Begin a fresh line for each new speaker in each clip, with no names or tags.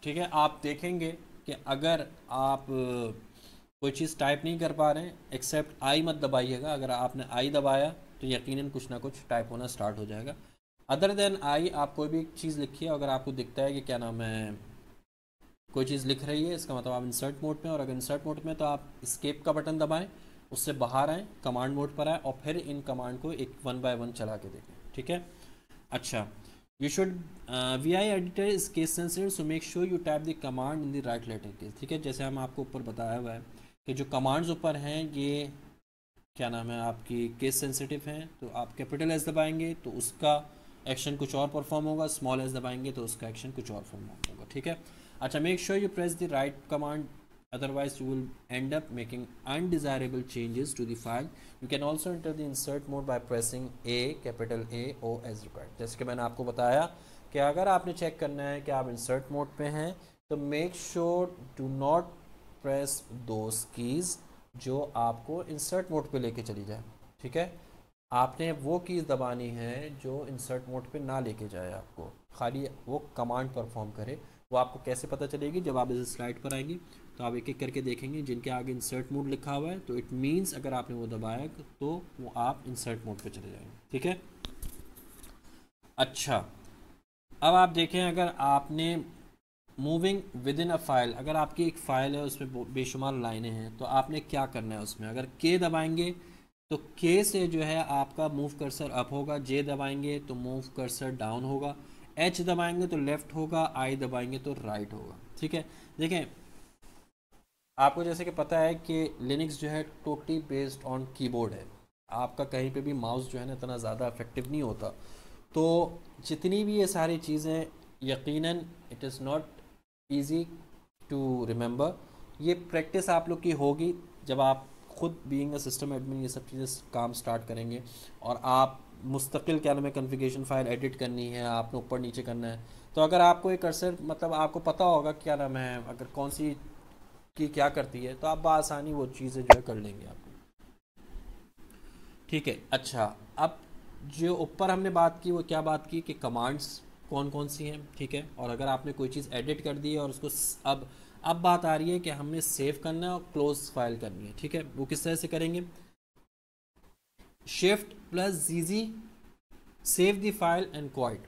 ठीक है, आप देखेंगे कि अगर आप कोई चीज़ टाइप नहीं कर पा रहे हैं, एक्सेप्ट आई मत दबाइएगा। अगर आपने आई दबाया तो यकीनन कुछ ना कुछ टाइप होना स्टार्ट हो जाएगा। अदर देन आई आप कोई भी चीज़ लिखिए, अगर आपको दिखता है कि क्या नाम है कोई चीज़ लिख रही है, इसका मतलब आप इंसर्ट मोड में, और अगर इंसर्ट मोड में तो आप एस्केप का बटन दबाएं, उससे बाहर आएँ, कमांड मोड पर आए और फिर इन कमांड को एक वन बाय वन चला के देखें। ठीक है, अच्छा, you should VI editor is case sensitive, so make sure you type the command in the right letter case। ठीक है, जैसे हम आपको ऊपर बताया हुआ है कि जो कमांड्स ऊपर हैं ये क्या नाम है आपकी केस सेंसिटिव हैं, तो आप कैपिटल एस दबाएंगे तो उसका एक्शन कुछ और परफॉर्म होगा, स्मॉल एस दबाएंगे तो उसका एक्शन कुछ और परफॉर्म होगा। ठीक है, अच्छा, make sure you press the right command, otherwise you will end up making undesirable changes to the file। you can also enter the insert mode by pressing A, capital A O as required। जैसे कि मैंने आपको बताया कि अगर आपने check करना है कि आप insert mode पे हैं तो make sure do not press those keys जो आपको insert mode पे लेके चली जाए। ठीक है, आपने वो कीज़ दबानी है जो इंसर्ट मोड पे ना लेके जाए आपको, खाली वो कमांड परफॉर्म करे। वो आपको कैसे पता चलेगी, जब आप इस स्लाइड पर आएंगे तो आप एक एक करके देखेंगे जिनके आगे इंसर्ट मोड लिखा हुआ है, तो इट मीन्स अगर आपने वो दबाया तो वो आप इंसर्ट मोड पे चले जाएंगे। ठीक है, अच्छा, अब आप देखें अगर आपने moving with in a file, अगर आपकी एक फ़ाइल है उसमें बेशुमार लाइनें हैं, तो आपने क्या करना है उसमें, अगर के दबाएंगे तो के से जो है आपका मूव कर्सर अप होगा, जे दबाएंगे तो मूव कर्सर डाउन होगा, एच दबाएंगे तो लेफ़्ट होगा, आई दबाएंगे तो राइट होगा। ठीक है, देखें आपको जैसे कि पता है कि लिनक्स जो है टोटली बेस्ड ऑन कीबोर्ड है, आपका कहीं पे भी माउस जो है ना इतना ज़्यादा इफेक्टिव नहीं होता। तो जितनी भी ये सारी चीज़ें यकीनन it is not easy to remember, ये प्रैक्टिस आप लोग की होगी जब आप खुद बीइंग अ सिस्टम एडमिन ये सब चीज़ें काम स्टार्ट करेंगे और आप मुस्तकिल क्या नाम है कन्फिगरेशन फाइल एडिट करनी है, आपने ऊपर नीचे करना है, तो अगर आपको एक कर्सर मतलब आपको पता होगा क्या नाम है अगर कौन सी की क्या करती है तो आप बआसानी वो चीज़ें जो है कर लेंगे आप। ठीक है, अच्छा, अब जो ऊपर हमने बात की वो क्या बात की कि कमांड्स कौन कौन सी हैं। ठीक है, और अगर आपने कोई चीज़ एडिट कर दी है और उसको अब बात आ रही है कि हमने सेव करना है और क्लोज फाइल करनी है। ठीक है, वो किस तरह से करेंगे, शिफ्ट प्लस जीजी save the file and quite.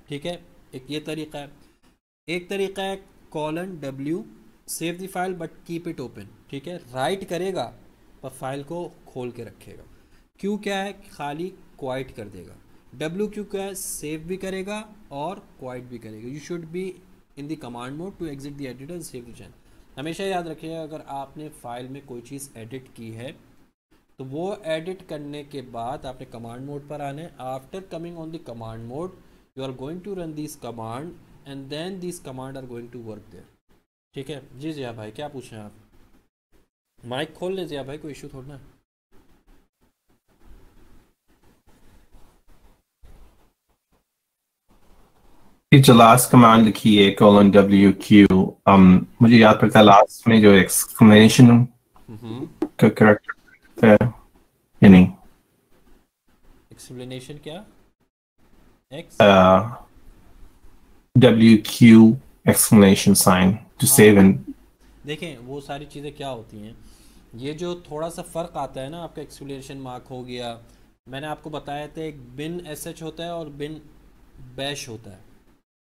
ठीक है, एक ये तरीका है, एक तरीका है colon W save the file but keep it open. ठीक है, राइट करेगा पर फाइल को खोल के रखेगा। क्यू क्या है, खाली क्वाइट कर देगा। डब्ल्यू क्यू क्या है, सेव भी करेगा और क्वाइट भी करेगा। You should be in the command mode to exit the editor save the channel. हमेशा याद रखिएगा अगर आपने फाइल में कोई चीज़ एडिट की है तो वो एडिट करने के बाद आपने कमांड मोड पर आना है। After coming on the command mode you are going to run this command and then this command are going to work there. ठीक है जी जिया भाई, क्या पूछ रहे हैं आप, माइक खोल ले जिया भाई, कोई इशू थोड़ा ना।
ये जो लास्ट कमांड लिखी है कोलन डब्ल्यू क्यू, मुझे याद पड़ता है लास्ट में जो एक्सक्लेमेशन का करेक्टर है या नहीं,
एक्सप्लेनेशन क्या, x,
W Q exclamation sign to
हाँ
सेव एंड
देखें वो सारी चीज़ें क्या होती हैं, ये जो थोड़ा सा फ़र्क आता है ना, आपका एक्सक्लेमेशन मार्क हो गया, मैंने आपको बताया था एक बिन एस एच होता है और बिन बैश होता है।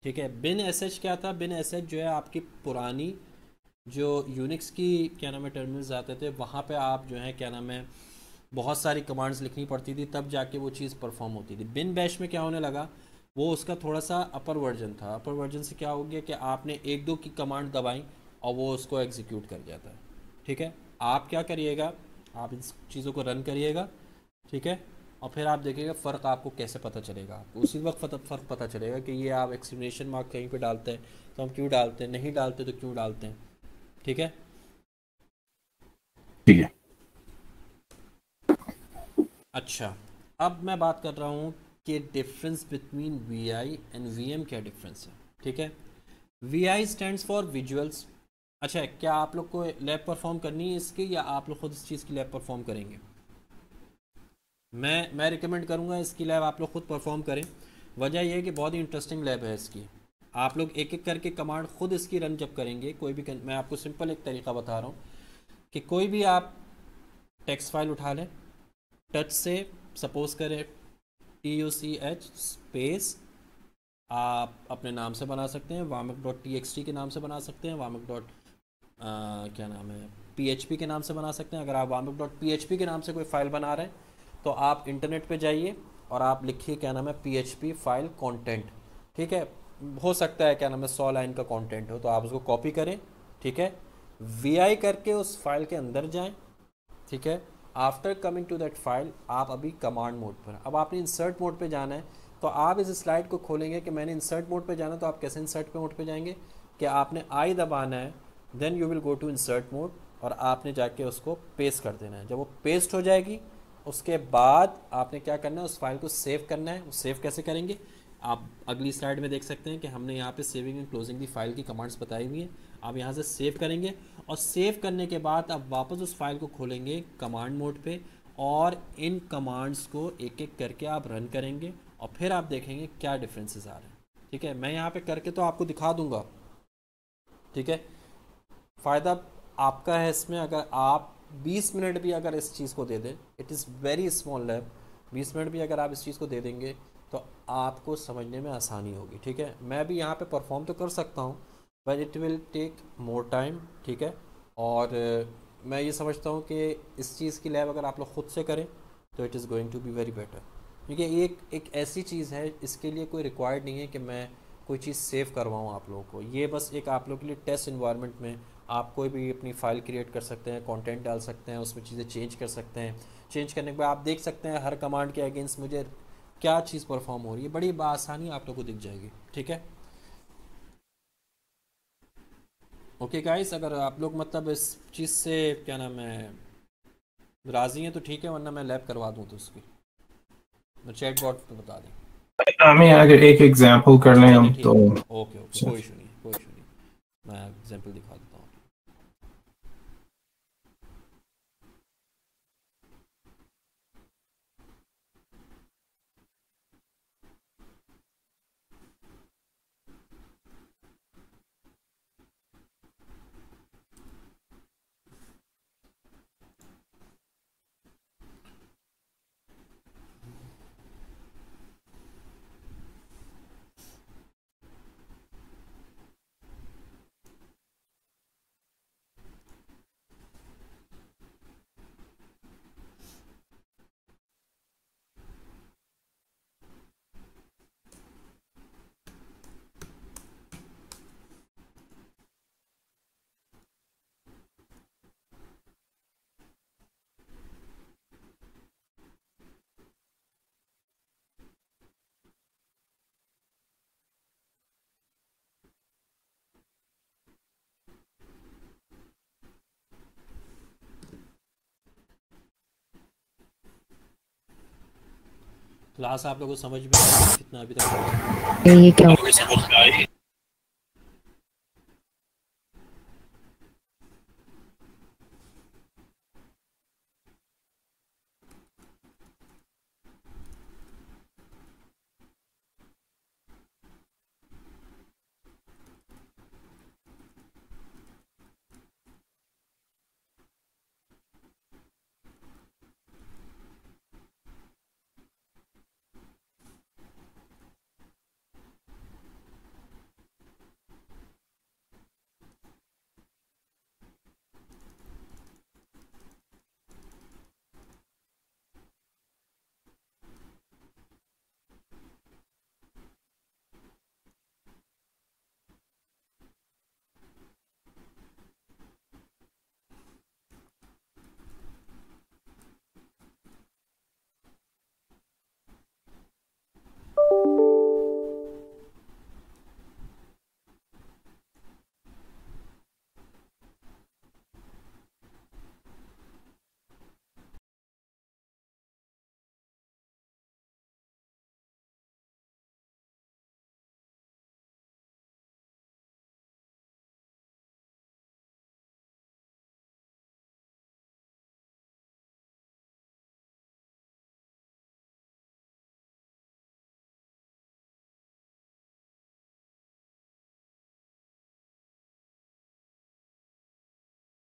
ठीक है, बिन एस एच क्या था, बिन एस एच जो है आपकी पुरानी जो यूनिक्स की क्या नाम है टर्मिनल्स आते थे वहाँ पे आप जो है क्या नाम है बहुत सारी कमांड्स लिखनी पड़ती थी तब जाके वो चीज़ परफॉर्म होती थी। बिन बैश में क्या होने लगा, वो उसका थोड़ा सा अपर वर्जन था। अपर वर्जन से क्या हो गया कि आपने एक दो की कमांड दबाई और वो उसको एग्जीक्यूट कर जाता है। ठीक है, आप क्या करिएगा, आप इन चीज़ों को रन करिएगा। ठीक है, और फिर आप देखिएगा फ़र्क आपको कैसे पता चलेगा, आपको उसी वक्त फ़र्क पता चलेगा कि ये आप एक्सक्लेमेशन मार्क कहीं पे डालते हैं तो हम क्यों डालते हैं, नहीं डालते तो क्यों डालते हैं। ठीक है,
ठीक है।
अच्छा, अब मैं बात कर रहा हूँ कि difference between V I and V M क्या डिफरेंस है। ठीक है, V I stands for visuals. अच्छा, क्या आप लोग को लैब परफॉर्म करनी है इसकी या आप लोग खुद इस चीज़ की लैब परफॉर्म करेंगे, मैं रिकमेंड करूँगा इसकी लैब आप लोग खुद परफॉर्म करें। वजह यह है कि बहुत ही इंटरेस्टिंग लैब है इसकी। आप लोग एक एक करके कमांड खुद इसकी रन जब करेंगे, कोई भी मैं आपको सिंपल एक तरीका बता रहा हूँ कि कोई भी आप टेक्स्ट फाइल उठा लें, टच से सपोज करें TUCH स्पेस, आप अपने नाम से बना सकते हैं, वामक.txt के नाम से बना सकते हैं, वामक डॉट क्या नाम है PHP के नाम से बना सकते हैं। अगर आप वामक.php के नाम से कोई फ़ाइल बना रहे हैं तो आप इंटरनेट पे जाइए और आप लिखिए क्या नाम है PHP फाइल कंटेंट, ठीक है। हो सकता है क्या नाम है 100 लाइन का कंटेंट हो, तो आप उसको कॉपी करें, ठीक है, VI करके उस फाइल के अंदर जाएं, ठीक है। After coming to that file आप अभी कमांड मोड पर, अब आपने इंसर्ट मोड पे जाना है, तो आप इस स्लाइड को खोलेंगे कि मैंने इंसर्ट मोड पे जाना, तो आप कैसे इंसर्ट मोड पे जाएंगे कि आपने आई दबाना है, then you will go to insert mode और आपने जाके उसको पेस्ट कर देना है। जब वो पेस्ट हो जाएगी उसके बाद आपने क्या करना है, उस फाइल को सेव करना है। सेव कैसे करेंगे आप अगली स्लाइड में देख सकते हैं कि हमने यहाँ पे saving and closing the file की कमांड्स बताई हुई है। आप यहाँ से सेव करेंगे और सेव करने के बाद आप वापस उस फाइल को खोलेंगे कमांड मोड पे और इन कमांड्स को एक एक करके आप रन करेंगे और फिर आप देखेंगे क्या डिफरेंसेस आ रहे हैं, ठीक है। मैं यहाँ पे करके तो आपको दिखा दूंगा, ठीक है। फ़ायदा आपका है इसमें, अगर आप 20 मिनट भी अगर इस चीज़ को दे दें, it is very small lab, 20 minute भी अगर आप इस चीज़ को दे देंगे तो आपको समझने में आसानी होगी, ठीक है। मैं भी यहाँ पे परफॉर्म तो कर सकता हूँ but it will take more time, ठीक है। और मैं ये समझता हूँ कि इस चीज़ की लैब अगर आप लोग खुद से करें तो it is going to be very better, क्योंकि एक ऐसी चीज़ है, इसके लिए कोई रिक्वायर्ड नहीं है कि मैं कोई चीज़ सेव करवाऊँ आप लोगों को। ये बस एक आप लोगों के लिए टेस्ट इन्वायरमेंट में आप कोई भी अपनी फ़ाइल क्रिएट कर सकते हैं, कंटेंट डाल सकते हैं, उसमें चीज़ें चेंज कर सकते हैं। चेंज करने के बाद आप देख सकते हैं हर कमांड के अगेंस्ट मुझे क्या चीज़ परफॉर्म हो रही है, बड़ी आसानी आप लोगों को दिख जाएगी, ठीक है। ओके गाइस, अगर आप लोग मतलब इस चीज़ से क्या नाम है राज़ी हैं तो ठीक है, वरना मैं लैब करवा दूँ तो उसकी चैट बॉट पे बता दें।
हमें अगर एक एग्जांपल कर लें हम तो
ओके ओके, कोई इशू नहीं, कोई इशू नहीं, मैं एग्जांपल दिखा देता हूँ। क्लास आप लोगों को समझ में कितना अभी तक
ये क्या